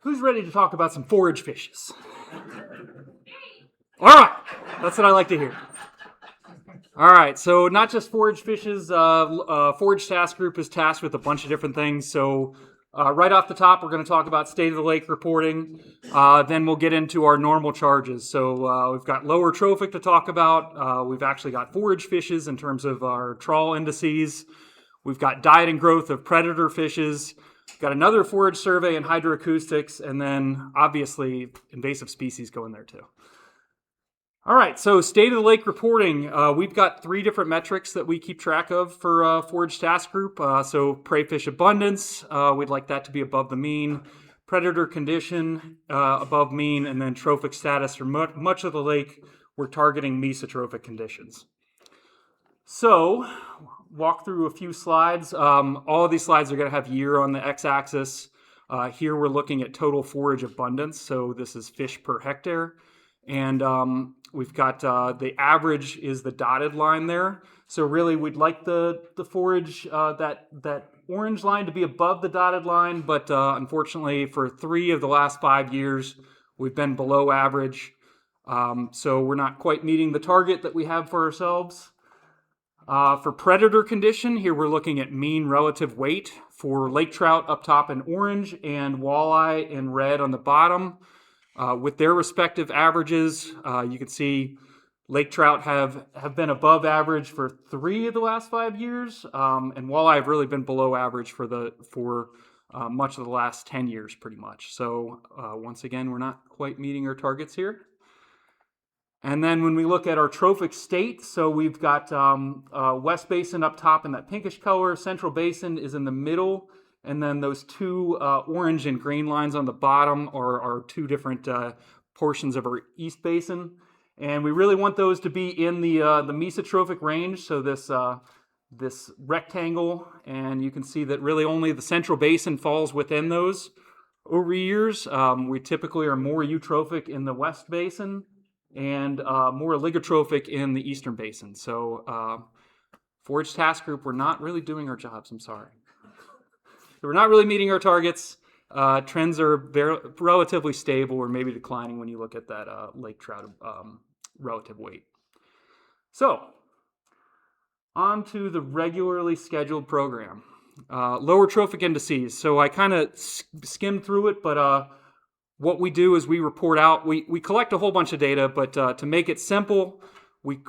Who's ready to talk about some forage fishes? All right, that's what I like to hear. All right, so not just forage fishes. Forage Task Group is tasked with a bunch of different things. So right off the top, we're going to talk about state of the lake reporting. Then we'll get into our normal charges. So we've got lower trophic to talk about. We've actually got forage fishes in terms of our trawl indices. We've got diet and growth of predator fishes. We've got another forage survey and hydroacoustics, and then obviously invasive species go in there too. All right, so state of the lake reporting. We've got 3 different metrics that we keep track of for Forage Task Group. So prey fish abundance, we'd like that to be above the mean. Predator condition, above mean, and then trophic status for much of the lake, we're targeting mesotrophic conditions. So, walk through a few slides. All of these slides are going to have year on the x-axis. Here we're looking at total forage abundance, so this is fish per hectare. And we've got the average is the dotted line there. So really we'd like the forage, that orange line to be above the dotted line, but unfortunately for 3 of the last 5 years, we've been below average. So we're not quite meeting the target that we have for ourselves. For predator condition, here we're looking at mean relative weight for lake trout up top in orange and walleye in red on the bottom. With their respective averages, you can see lake trout have been above average for 3 of the last 5 years, and walleye have really been below average for much of the last 10 years, pretty much. So once again, we're not quite meeting our targets here. And then when we look at our trophic state, so we've got West Basin up top in that pinkish color, Central Basin is in the middle, and then those 2 orange and green lines on the bottom are 2 different portions of our East Basin. And we really want those to be in the mesotrophic range, so this rectangle, and you can see that really only the Central Basin falls within those over years. We typically are more eutrophic in the West Basin and more oligotrophic in the Eastern Basin. So Forage Task Group, we're not really doing our jobs, I'm sorry. So we're not really meeting our targets. Trends are relatively stable or maybe declining when you look at that lake trout relative weight. So, on to the regularly scheduled program. Lower trophic indices. So I kind of skimmed through it, but what we do is we report out, we collect a whole bunch of data, but to make it simple, we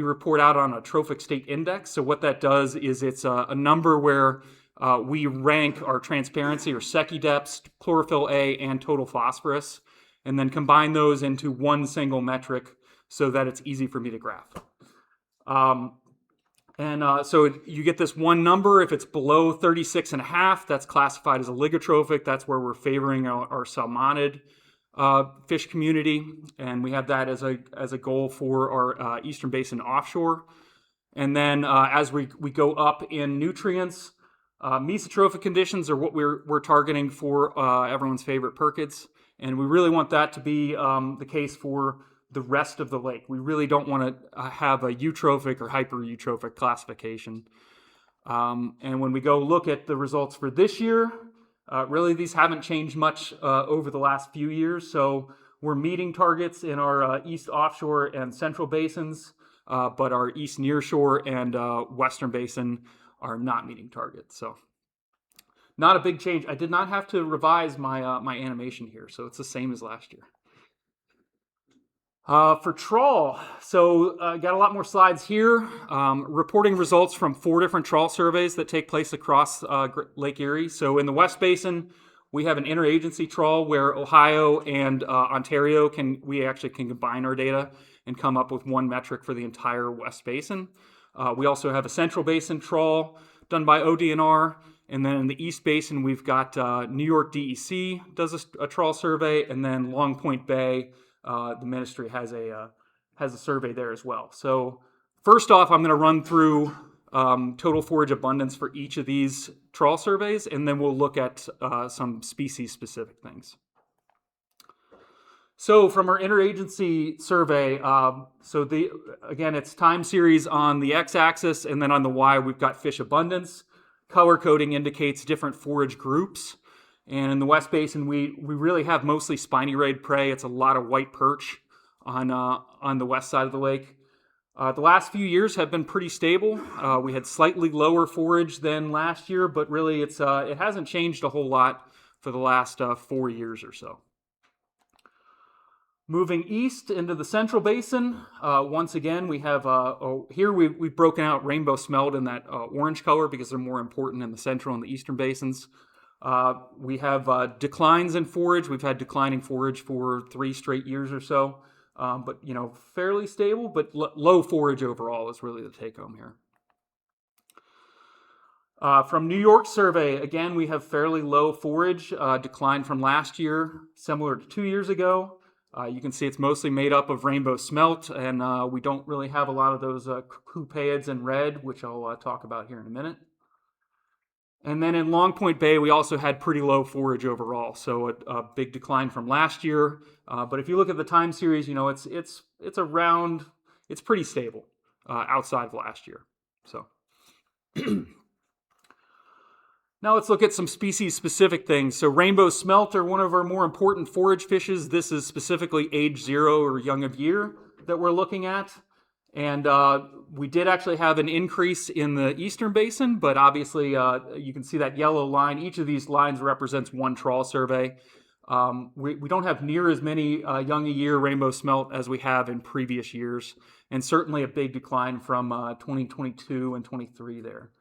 report out on a trophic state index. So what that does is it's a number where we rank our transparency or Secchi depths, chlorophyll A, and total phosphorus, and then combine those into one single metric so that it's easy for me to graph. So you get this one number. If it's below 36.5, that's classified as oligotrophic. That's where we're favoring our salmonid fish community, and we have that as a goal for our Eastern Basin offshore. And then as we go up in nutrients, mesotrophic conditions are what we're targeting for everyone's favorite perkids, and we really want that to be the case for the rest of the lake. We really don't want to have a eutrophic or hyper-eutrophic classification. And when we go look at the results for this year, really these haven't changed much over the last few years. So we're meeting targets in our East Offshore and Central Basins, but our East Nearshore and Western Basin are not meeting targets. So not a big change. I did not have to revise my my animation here, so it's the same as last year. For trawl, so got a lot more slides here. Reporting results from 4 different trawl surveys that take place across Lake Erie. So in the West Basin, we have an interagency trawl where Ohio and Ontario we actually can combine our data and come up with one metric for the entire West Basin. We also have a Central Basin trawl done by ODNR, and then in the East Basin, we've got New York DEC does a trawl survey, and then Long Point Bay, the ministry has a survey there as well. So first off, I'm going to run through total forage abundance for each of these trawl surveys, and then we'll look at some species-specific things. So from our interagency survey, again, it's time series on the x-axis, and then on the y, we've got fish abundance. Color coding indicates different forage groups. And in the West Basin, we really have mostly spiny rayed prey. It's a lot of white perch on the west side of the lake. The last few years have been pretty stable. We had slightly lower forage than last year, but really it hasn't changed a whole lot for the last 4 years or so. Moving east into the Central Basin, once again we have here we've broken out rainbow smelt in that orange color because they're more important in the Central and the Eastern basins. We have declines in forage. We've had declining forage for 3 straight years or so, but fairly stable, but low forage overall is really the take home here. From New York survey, again, we have fairly low forage, decline from last year, similar to 2 years ago. You can see it's mostly made up of rainbow smelt, and we don't really have a lot of those coupaids in red, which I'll talk about here in a minute. And then in Long Point Bay, we also had pretty low forage overall, so a big decline from last year. But if you look at the time series, it's pretty stable outside of last year. So now let's look at some species-specific things. So rainbow smelt are one of our more important forage fishes. This is specifically age 0 or young of year that we're looking at. And we did actually have an increase in the Eastern Basin, but obviously you can see that yellow line. Each of these lines represents one trawl survey. We don't have near as many young a year rainbow smelt as we have in previous years, and certainly a big decline from 2022 and 23 there.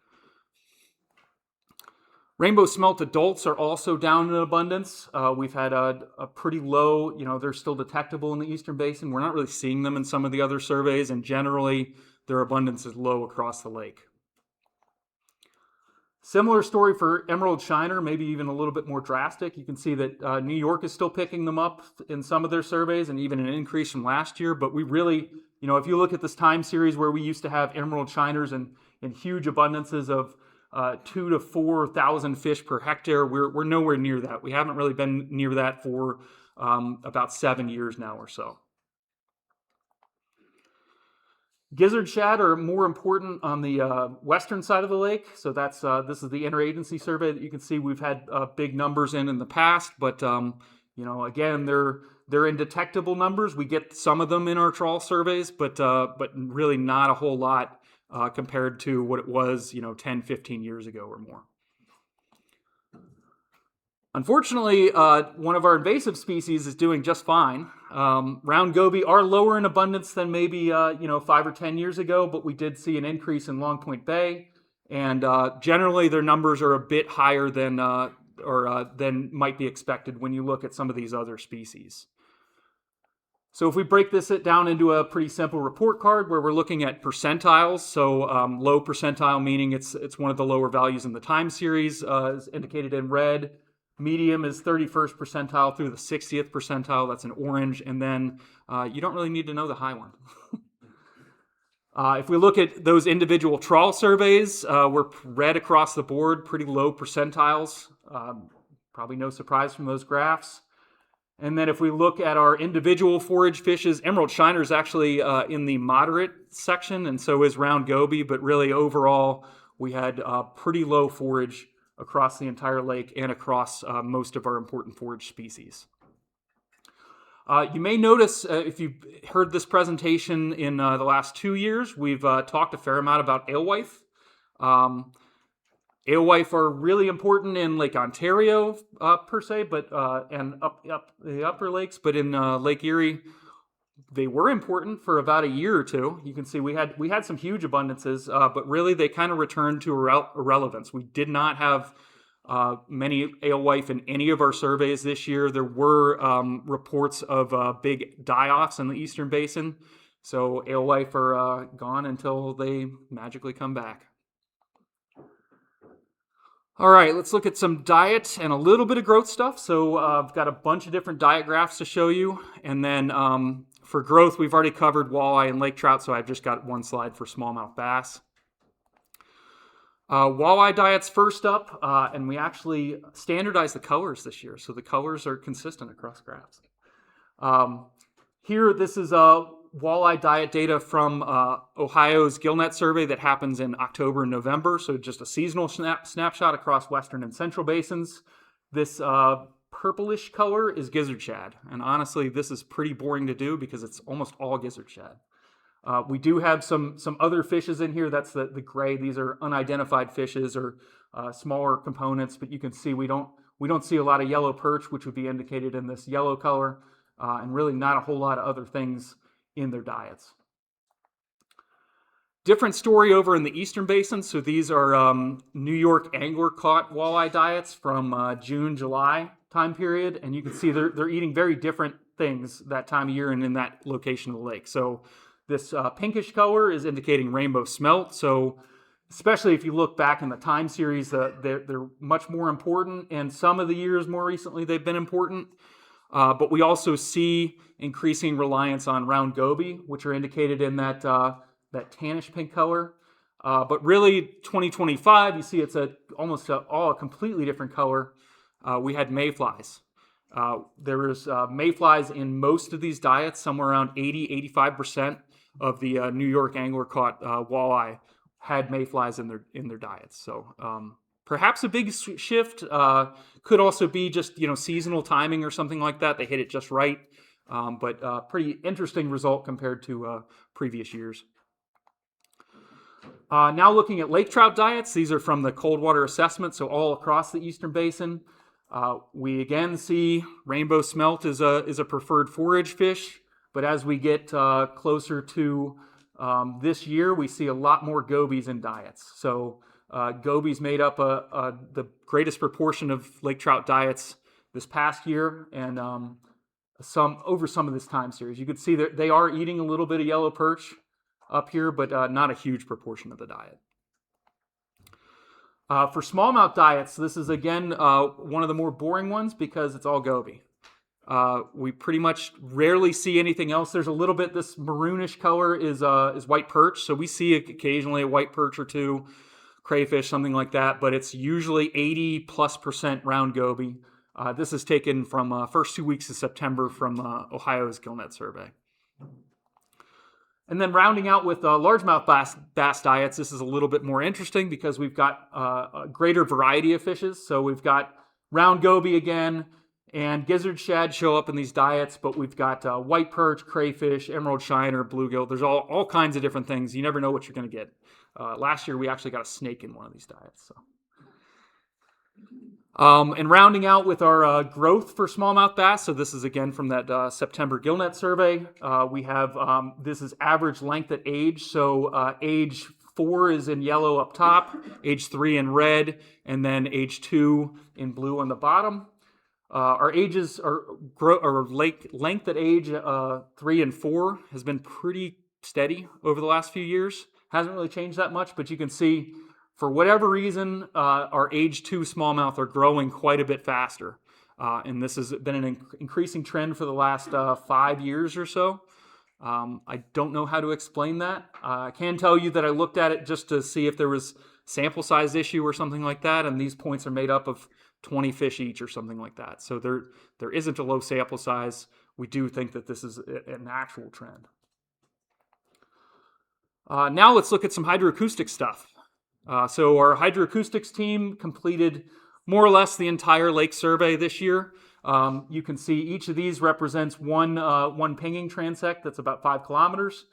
Rainbow smelt adults are also down in abundance. We've had a pretty low, they're still detectable in the Eastern Basin. We're not really seeing them in some of the other surveys, and generally their abundance is low across the lake. Similar story for emerald shiner, maybe even a little bit more drastic. You can see that New York is still picking them up in some of their surveys, and even an increase from last year. But we really, if you look at this time series where we used to have emerald shiners in huge abundances of 2,000 to 4,000 fish per hectare, we're nowhere near that. We haven't really been near that for about 7 years now or so. Gizzard shad are more important on the western side of the lake. So that's this is the interagency survey that you can see we've had big numbers in the past, but again they're in detectable numbers. We get some of them in our trawl surveys, but really not a whole lot compared to what it was 10, 15 years ago or more. Unfortunately, one of our invasive species is doing just fine. Round goby are lower in abundance than maybe 5 or 10 years ago, but we did see an increase in Long Point Bay, and generally their numbers are a bit higher than might be expected when you look at some of these other species. So if we break this down into a pretty simple report card where we're looking at percentiles, so low percentile meaning it's one of the lower values in the time series, is indicated in red. Medium is 31st percentile through the 60th percentile, that's in orange, and then you don't really need to know the high one. If we look at those individual trawl surveys, we're red across the board, pretty low percentiles, probably no surprise from those graphs. And then if we look at our individual forage fishes, emerald shiner is actually in the moderate section, and so is round goby, but really overall we had pretty low forage across the entire lake and across most of our important forage species. You may notice, if you've heard this presentation in the last 2 years, we've talked a fair amount about alewife. Alewife are really important in Lake Ontario per se, but and up the upper lakes, but in Lake Erie, they were important for about a year or two. You can see we had some huge abundances, but really they kind of returned to irrelevance. We did not have many alewife in any of our surveys this year. There were reports of big die-offs in the Eastern Basin, so alewife are gone until they magically come back. All right, let's look at some diet and a little bit of growth stuff. So I've got a bunch of different diet graphs to show you, and then for growth, we've already covered walleye and lake trout, so I've just got one slide for smallmouth bass. Walleye diet's first up, and we actually standardized the colors this year, so the colors are consistent across graphs. Here, this is walleye diet data from Ohio's gillnet survey that happens in October and November, so just a seasonal snapshot across western and central basins. This purplish color is gizzard shad, and honestly, this is pretty boring to do because it's almost all gizzard shad. We do have some other fishes in here. That's the gray. These are unidentified fishes or smaller components, but you can see we don't see a lot of yellow perch, which would be indicated in this yellow color, and really not a whole lot of other things in their diets. Different story over in the Eastern Basin. So these are New York angler caught walleye diets from June, July time period, and you can see they're eating very different things that time of year and in that location of the lake. So this pinkish color is indicating rainbow smelt. So especially if you look back in the time series, they're much more important, and some of the years more recently they've been important. But we also see increasing reliance on round goby, which are indicated in that tannish pink color. But really, 2025, you see it's almost all a completely different color. We had mayflies. There was mayflies in most of these diets, somewhere around 80-85% of the New York angler caught walleye had mayflies in their diets. So perhaps a big shift. Could also be just seasonal timing or something like that. They hit it just right, but pretty interesting result compared to previous years. Now looking at lake trout diets, these are from the cold water assessment, so all across the Eastern Basin. We again see rainbow smelt is a preferred forage fish, but as we get closer to this year, we see a lot more gobies in diets. So gobies made up the greatest proportion of lake trout diets this past year, and some of this time series. You could see that they are eating a little bit of yellow perch up here, but not a huge proportion of the diet. For smallmouth diets, this is again one of the more boring ones because it's all goby. We pretty much rarely see anything else. There's a little bit, this maroonish color is white perch, so we see occasionally a white perch or two, crayfish, something like that, but it's usually 80+% round goby. This is taken from first 2 weeks of September from Ohio's gillnet survey. And then rounding out with largemouth bass diets, this is a little bit more interesting because we've got a greater variety of fishes. So we've got round goby again, and gizzard shad show up in these diets, but we've got white perch, crayfish, emerald shiner, bluegill. There's all kinds of different things. You never know what you're going to get. Last year, we actually got a snake in one of these diets. So. And rounding out with our growth for smallmouth bass, so this is again from that September gillnet survey. We have, this is average length at age, so age 4 is in yellow up top, age 3 in red, and then age 2 in blue on the bottom. Our ages length at age 3 and 4 has been pretty steady over the last few years. Hasn't really changed that much, but you can see for whatever reason, our age 2 smallmouth are growing quite a bit faster. And this has been an increasing trend for the last 5 years or so. I don't know how to explain that. I can tell you that I looked at it just to see if there was sample size issue or something like that, and these points are made up of 20 fish each or something like that. So there isn't a low sample size. We do think that this is an actual trend. Now let's look at some hydroacoustic stuff. So our hydroacoustics team completed more or less the entire lake survey this year. You can see each of these represents one pinging transect that's about 5 kilometers.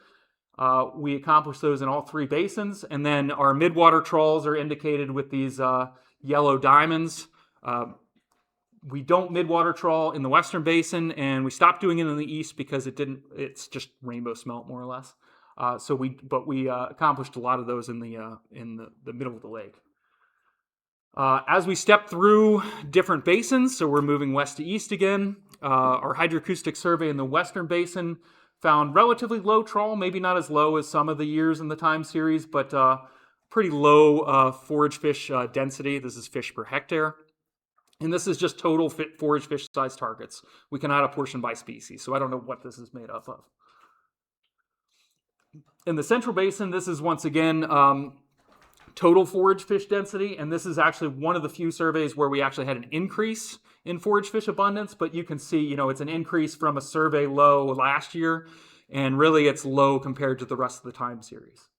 We accomplished those in all 3 basins, and then our midwater trawls are indicated with these yellow diamonds. We don't midwater trawl in the western basin, and we stopped doing it in the east because it's just rainbow smelt more or less. But we accomplished a lot of those in the middle of the lake. As we step through different basins, so we're moving west to east again, our hydroacoustic survey in the western basin found relatively low trawl, maybe not as low as some of the years in the time series, but pretty low forage fish density. This is fish per hectare. And this is just total forage fish size targets. We cannot apportion by species, so I don't know what this is made up of. In the central basin, this is once again total forage fish density, and this is actually one of the few surveys where we actually had an increase in forage fish abundance, but you can see, it's an increase from a survey low last year, and really it's low compared to the rest of the time series.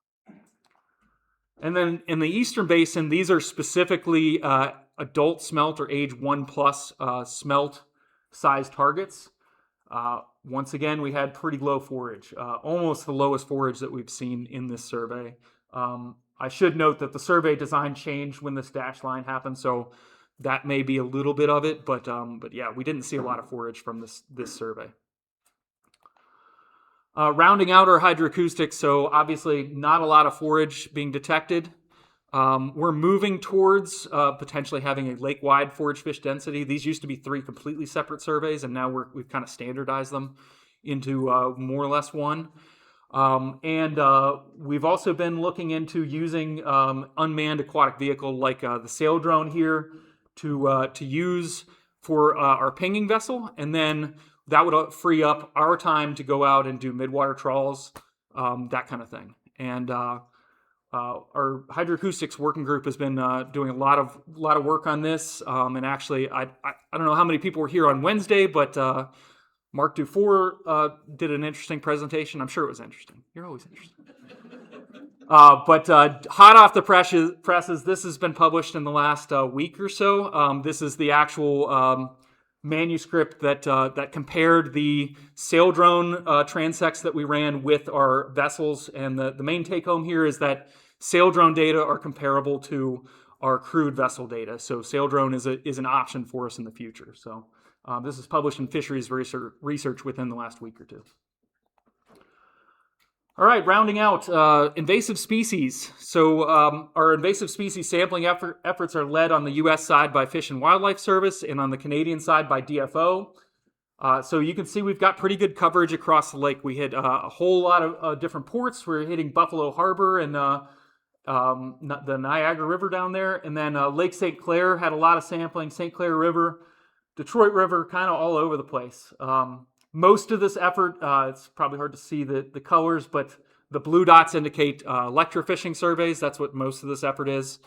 And then in the eastern basin, these are specifically adult smelt or age 1+ smelt size targets. Once again, we had pretty low forage, almost the lowest forage that we've seen in this survey. I should note that the survey design changed when this dash line happened, so that may be a little bit of it, but yeah, we didn't see a lot of forage from this survey. Rounding out our hydroacoustics, so obviously not a lot of forage being detected. We're moving towards potentially having a lake-wide forage fish density. These used to be 3 completely separate surveys, and now we've kind of standardized them into more or less one. And we've also been looking into using unmanned aquatic vehicle like the sail drone here to use for our pinging vessel, and then that would free up our time to go out and do midwater trawls, that kind of thing. And our hydroacoustics working group has been doing a lot of work on this. And actually, I don't know how many people were here on Wednesday, but Mark Dufour did an interesting presentation. I'm sure it was interesting. You're always interesting. But hot off the presses, this has been published in the last week or so. This is the actual manuscript that compared the sail drone transects that we ran with our vessels. And the main take home here is that sail drone data are comparable to our crewed vessel data. So sail drone is an option for us in the future. So this is published in Fisheries Research within the last week or two. All right, rounding out invasive species. So our invasive species sampling efforts are led on the U.S. side by Fish and Wildlife Service and on the Canadian side by DFO. So you can see we've got pretty good coverage across the lake. We hit a whole lot of different ports. We're hitting Buffalo Harbor and the Niagara River down there. And then Lake St. Clair had a lot of sampling, St. Clair River, Detroit River, kind of all over the place. Most of this effort, it's probably hard to see the colors, but the blue dots indicate electrofishing surveys. That's what most of this effort is.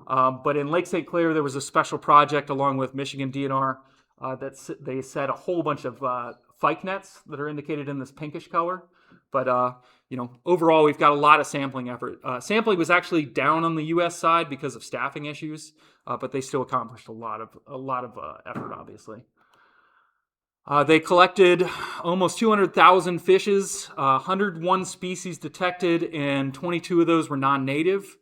But in Lake St. Clair, there was a special project along with Michigan DNR that they set a whole bunch of fyke nets that are indicated in this pinkish color. But overall, we've got a lot of sampling effort. Sampling was actually down on the U.S. side because of staffing issues, but they still accomplished a lot of effort, obviously. They collected almost 200,000 fishes, 101 species detected, and 22 of those were non-native.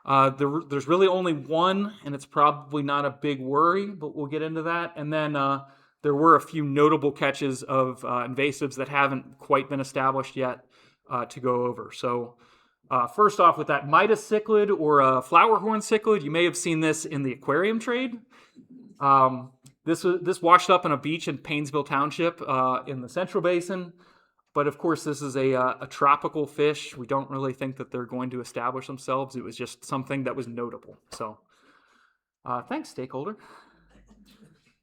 There's really only one, and it's probably not a big worry, but we'll get into that. And then there were a few notable catches of invasives that haven't quite been established yet to go over. So first off with that Midas cichlid or flower horn cichlid, you may have seen this in the aquarium trade. This washed up on a beach in Paynesville Township in the Central Basin. But of course, this is a tropical fish. We don't really think that they're going to establish themselves. It was just something that was notable. So thanks, stakeholder.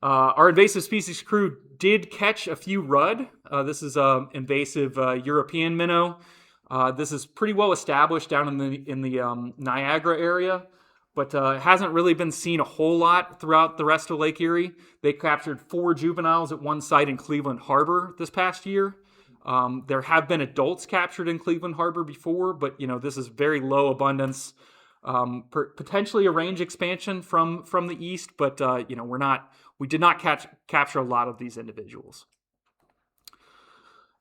Our invasive species crew did catch a few rudd. This is an invasive European minnow. This is pretty well established down in the Niagara area, but hasn't really been seen a whole lot throughout the rest of Lake Erie. They captured 4 juveniles at one site in Cleveland Harbor this past year. There have been adults captured in Cleveland Harbor before, but this is very low abundance. Potentially a range expansion from the east, but we did not capture a lot of these individuals.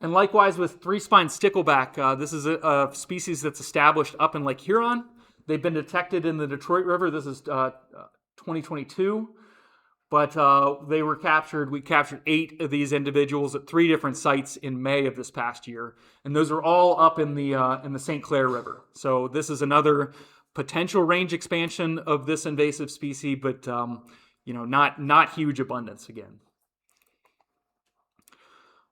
And likewise with three-spined stickleback, this is a species that's established up in Lake Huron. They've been detected in the Detroit River. This is 2022, but they were captured. We captured 8 of these individuals at 3 different sites in May of this past year, and those are all up in the St. Clair River. So this is another potential range expansion of this invasive species, but not huge abundance again.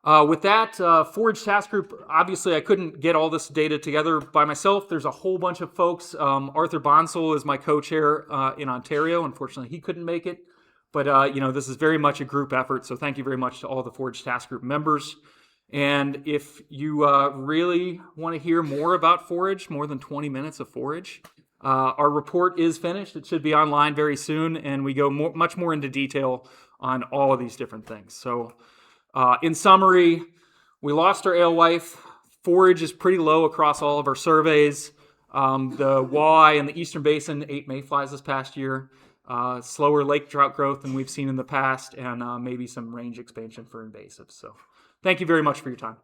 With that, Forage Task Group, obviously I couldn't get all this data together by myself. There's a whole bunch of folks. Arthur Bonsall is my co-chair in Ontario. Unfortunately, he couldn't make it. But, this is very much a group effort, so thank you very much to all the Forage Task Group members. And if you really want to hear more about forage, more than 20 minutes of forage, our report is finished. It should be online very soon, and we go much more into detail on all of these different things. So, in summary, we lost our alewife. Forage is pretty low across all of our surveys. The walleye in the Eastern Basin ate mayflies this past year. slower lake trout growth than we've seen in the past, and maybe some range expansion for invasives. So thank you very much for your time.